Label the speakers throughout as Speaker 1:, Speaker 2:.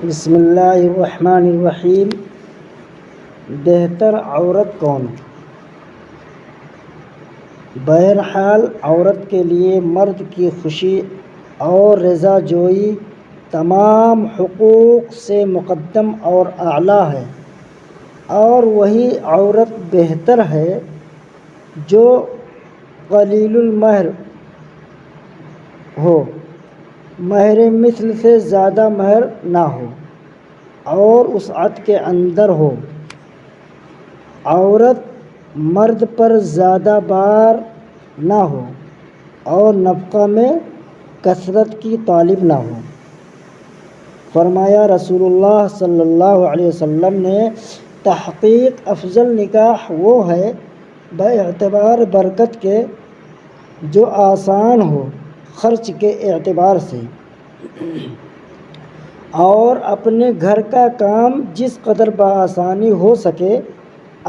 Speaker 1: بسم اللہ الرحمن الرحیم۔ بہتر عورت کون؟ بہرحال عورت کے لیے مرد کی خوشی اور رضا جوئی تمام حقوق سے مقدم اور اعلیٰ ہے، اور وہی عورت بہتر ہے جو قلیل المہر ہو، مہر مثل سے زیادہ مہر نہ ہو اور وسعت کے اندر ہو۔ عورت مرد پر زیادہ بار نہ ہو اور نفقہ میں کثرت کی طالب نہ ہو۔ فرمایا رسول اللہ صلی اللہ علیہ وسلم نے، تحقیق افضل نکاح وہ ہے باعتبار برکت کے جو آسان ہو خرچ کے اعتبار سے، اور اپنے گھر کا کام جس قدر بآسانی ہو سکے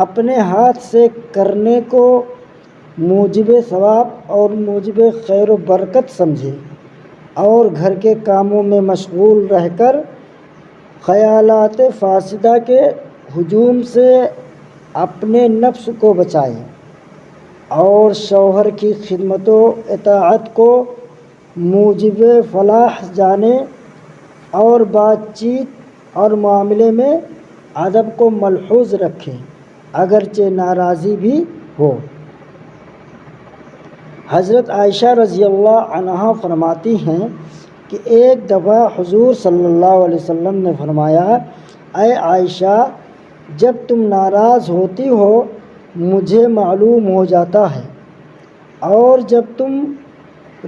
Speaker 1: اپنے ہاتھ سے کرنے کو موجب ثواب اور موجب خیر و برکت سمجھے، اور گھر کے کاموں میں مشغول رہ کر خیالات فاسدہ کے ہجوم سے اپنے نفس کو بچائے، اور شوہر کی خدمت و اطاعت کو موجب فلاح جانے، اور بات چیت اور معاملے میں ادب کو ملحوظ رکھے اگرچہ ناراضی بھی ہو۔ حضرت عائشہ رضی اللہ عنہا فرماتی ہیں کہ ایک دفعہ حضور صلی اللہ علیہ وسلم نے فرمایا، اے عائشہ، جب تم ناراض ہوتی ہو مجھے معلوم ہو جاتا ہے، اور جب تم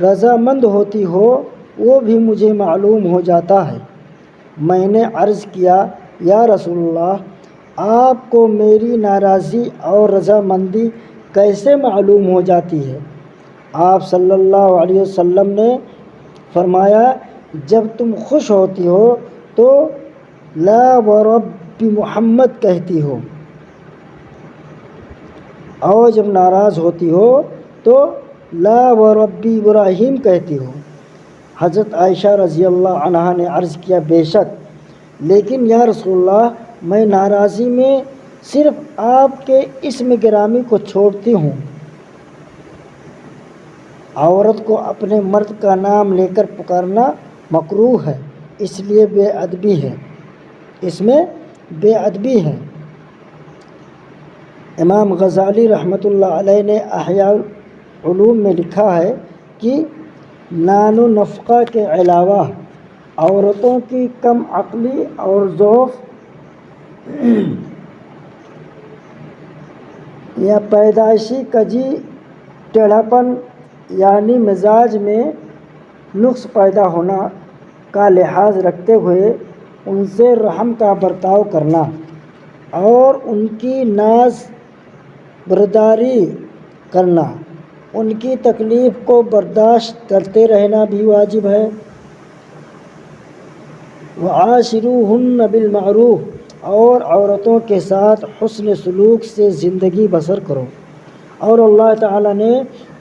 Speaker 1: رضامند ہوتی ہو وہ بھی مجھے معلوم ہو جاتا ہے۔ میں نے عرض کیا، یا رسول اللہ، آپ کو میری ناراضی اور رضامندی کیسے معلوم ہو جاتی ہے؟ آپ صلی اللہ علیہ وسلم نے فرمایا، جب تم خوش ہوتی ہو تو لا ورب محمد کہتی ہو، اور جب ناراض ہوتی ہو تو لا ورب ابراہیم کہتی ہو۔ حضرت عائشہ رضی اللہ عنہا نے عرض کیا، بے شک، لیکن یا رسول اللہ، میں ناراضی میں صرف آپ کے اسم گرامی کو چھوڑتی ہوں۔ عورت کو اپنے مرد کا نام لے کر پکارنا مکروہ ہے، اس لیے بے ادبی ہے، اس میں بے ادبی ہے۔ امام غزالی رحمۃ اللہ علیہ نے احیاء العلوم میں لکھا ہے کہ نان و نفقہ کے علاوہ عورتوں کی کم عقلی اور ضعف یا پیدائشی کجی ٹیڑھاپن یعنی مزاج میں نقص پیدا ہونا کا لحاظ رکھتے ہوئے ان سے رحم کا برتاؤ کرنا اور ان کی ناز برداری کرنا، ان کی تکلیف کو برداشت کرتے رہنا بھی واجب ہے۔ وعاشروہن بالمعروف، اور عورتوں کے ساتھ حسن سلوک سے زندگی بسر کرو۔ اور اللہ تعالیٰ نے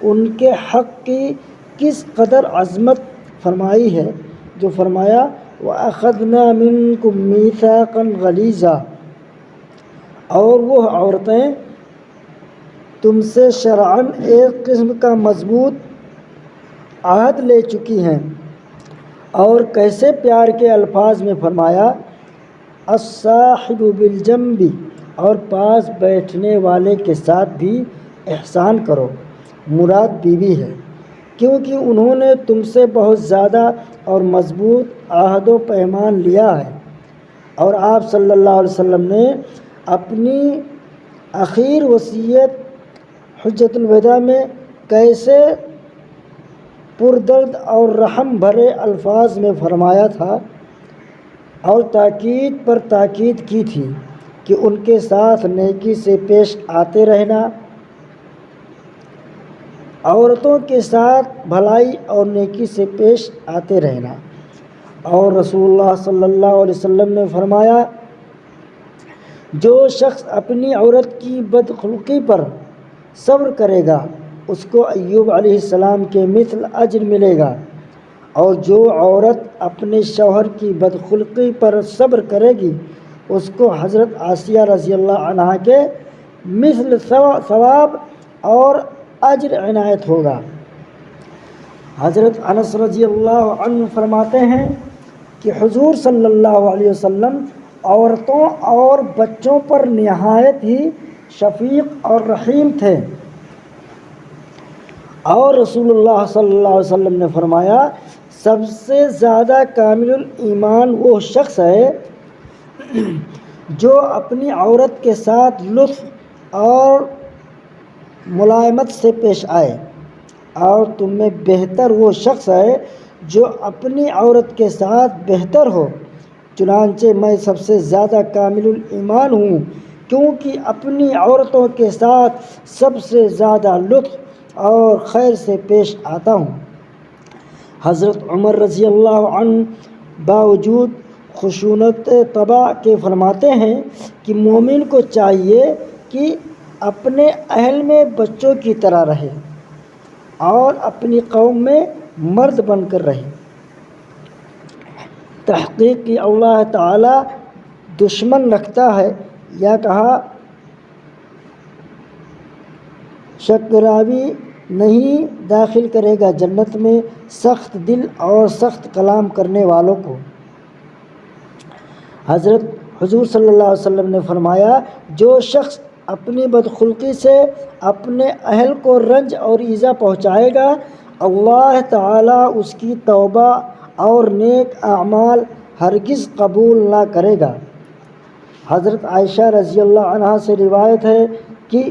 Speaker 1: ان کے حق کی کس قدر عظمت فرمائی ہے جو فرمایا، وَأَخَذْنَا مِنْكُمْ مِيثَاقًا غَلِيظًا، اور وہ عورتیں تم سے شرعاً ایک قسم کا مضبوط عہد لے چکی ہیں۔ اور کیسے پیار کے الفاظ میں فرمایا، الصاحب بالجنب، اور پاس بیٹھنے والے کے ساتھ بھی احسان کرو، مراد بیوی ہے، کیونکہ انہوں نے تم سے بہت زیادہ اور مضبوط عہد و پیمان لیا ہے۔ اور آپ صلی اللہ علیہ وسلم نے اپنی اخیر وصیت حجۃ الوداع میں کیسے پردرد اور رحم بھرے الفاظ میں فرمایا تھا، اور تاکید پر تاکید کی تھی کہ ان کے ساتھ نیکی سے پیش آتے رہنا، عورتوں کے ساتھ بھلائی اور نیکی سے پیش آتے رہنا۔ اور رسول اللہ صلی اللہ علیہ وسلم نے فرمایا، جو شخص اپنی عورت کی بدخلقی پر صبر کرے گا اس کو ایوب علیہ السلام کے مثل اجر ملے گا، اور جو عورت اپنے شوہر کی بدخلقی پر صبر کرے گی اس کو حضرت آسیہ رضی اللہ عنہ کے مثل ثواب اور اجر عنایت ہوگا۔ حضرت انس رضی اللہ عنہ فرماتے ہیں کہ حضور صلی اللہ علیہ وسلم عورتوں اور بچوں پر نہایت ہی شفیق اور رحیم تھے، اور رسول اللہ صلی اللہ علیہ وسلم نے فرمایا سب سے زیادہ کامل الایمان وہ شخص ہے جو اپنی عورت کے ساتھ لطف اور ملائمت سے پیش آئے، اور تم میں بہتر وہ شخص ہے جو اپنی عورت کے ساتھ بہتر ہو۔ چنانچہ میں سب سے زیادہ کامل الایمان ہوں کیونکہ اپنی عورتوں کے ساتھ سب سے زیادہ لطف اور خیر سے پیش آتا ہوں۔ حضرت عمر رضی اللہ عنہ باوجود خشونت طبع کے فرماتے ہیں کہ مومن کو چاہیے کہ اپنے اہل میں بچوں کی طرح رہے اور اپنی قوم میں مرد بن کر رہے۔ تحقیق کہ اللہ تعالی دشمن رکھتا ہے، یا کہا شکراوی نہیں داخل کرے گا جنت میں سخت دل اور سخت کلام کرنے والوں کو۔ حضرت حضور صلی اللہ علیہ وسلم نے فرمایا جو شخص اپنی بدخلقی سے اپنے اہل کو رنج اور ایذا پہنچائے گا اللہ تعالیٰ اس کی توبہ اور نیک اعمال ہرگز قبول نہ کرے گا۔ حضرت عائشہ رضی اللہ عنہا سے روایت ہے کہ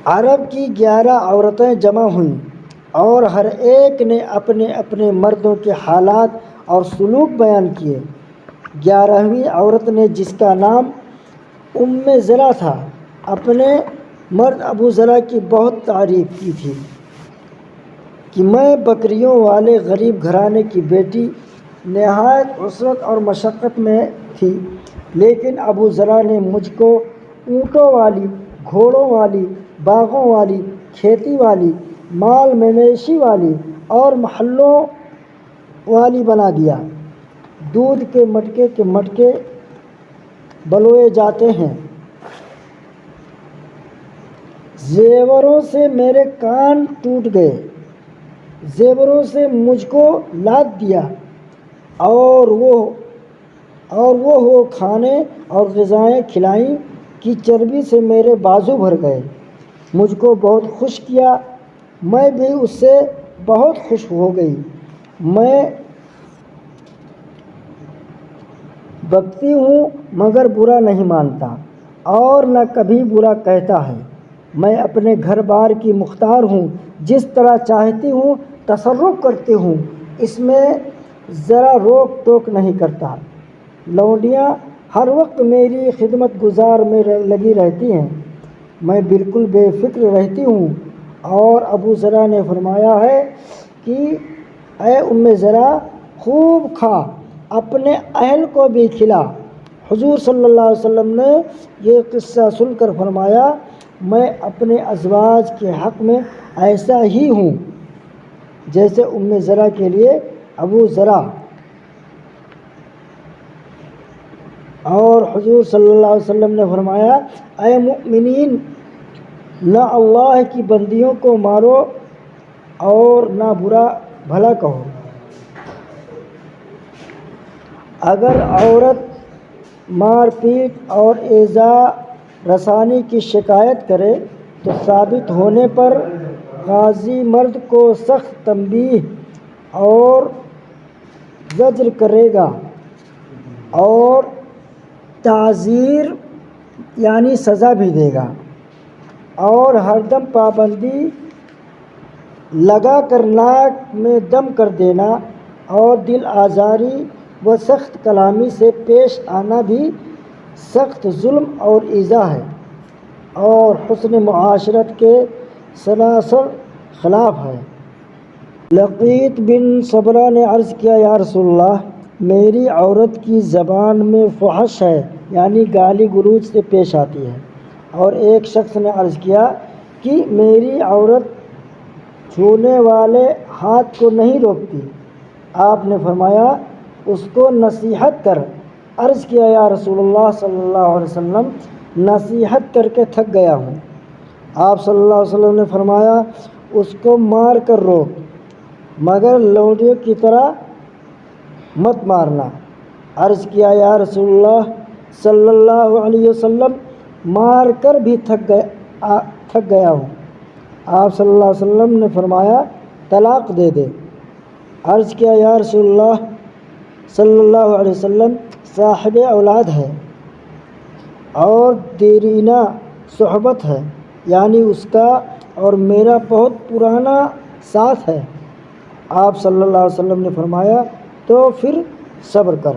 Speaker 1: عرب کی 11 عورتیں جمع ہوئیں اور ہر ایک نے اپنے اپنے مردوں کے حالات اور سلوک بیان کیے۔ 11ویں عورت نے جس کا نام زرع تھا اپنے مرد ابو زرع کی بہت تعریف کی تھی کہ میں بکریوں والے غریب گھرانے کی بیٹی نہایت عسرت اور مشقت میں تھی، لیکن ابو زرع نے مجھ کو اونٹوں والی، گھوڑوں والی، باغوں والی، کھیتی والی، مال مویشی والی اور محلوں والی بنا دیا۔ دودھ کے مٹکے بلوئے جاتے ہیں، زیوروں سے میرے کان ٹوٹ گئے، زیوروں سے مجھ کو لاد دیا، اور وہ کھانے اور غذائیں کھلائیں کہ چربی سے میرے بازو بھر گئے۔ مجھ کو بہت خوش کیا، میں بھی اس سے بہت خوش ہو گئی۔ میں بکتی ہوں مگر برا نہیں مانتا اور نہ کبھی برا کہتا ہے۔ میں اپنے گھر بار کی مختار ہوں، جس طرح چاہتی ہوں تصرف کرتی ہوں، اس میں ذرا روک ٹوک نہیں کرتا۔ لونڈیاں ہر وقت میری خدمت گزار میں لگی رہتی ہیں، میں بالکل بے فکر رہتی ہوں۔ اور ابو زرع نے فرمایا ہے کہ اے زرع خوب کھا، اپنے اہل کو بھی کھلا۔ حضور صلی اللہ علیہ وسلم نے یہ قصہ سن کر فرمایا میں اپنے ازواج کے حق میں ایسا ہی ہوں جیسے زرع کے لیے ابو زرع۔ اور حضور صلی اللہ علیہ وسلم نے فرمایا اے مؤمنین، نہ اللہ کی بندیوں کو مارو اور نہ برا بھلا کہو۔ اگر عورت مار پیٹ اور ایذا رسانی کی شکایت کرے تو ثابت ہونے پر قاضی مرد کو سخت تنبیہ اور زجر کرے گا اور تعزیر یعنی سزا بھی دے گا، اور ہر دم پابندی لگا کر ناک میں دم کر دینا اور دل آزاری و سخت کلامی سے پیش آنا بھی سخت ظلم اور ایذا ہے اور حسن معاشرت کے سراسر خلاف ہے۔ لقیط بن صبرہ نے عرض کیا یا رسول اللہ، میری عورت کی زبان میں فحش ہے یعنی گالی گلوچ سے پیش آتی ہے۔ اور ایک شخص نے عرض کیا کہ میری عورت چھونے والے ہاتھ کو نہیں روکتی۔ آپ نے فرمایا اس کو نصیحت کر۔ عرض کیا یا رسول اللہ صلی اللہ علیہ وسلم نصیحت کر کے تھک گیا ہوں۔ آپ صلی اللہ علیہ وسلم نے فرمایا اس کو مار کر روک مگر لوڈیوں کی طرح مت مارنا۔ عرض کیا یا رسول اللہ صلی اللہ علیہ وسلم مار کر بھی تھک گیا ہوں۔ آپ صلی اللہ علیہ وسلم نے فرمایا طلاق دے دے۔ عرض کیا یا رسول اللہ صلی اللہ علیہ وسلم صاحب اولاد ہے اور دیرینہ صحبت ہے، یعنی اس کا اور میرا بہت پرانا ساتھ ہے۔ آپ صلی اللہ علیہ وسلم نے فرمایا تو پھر صبر کر۔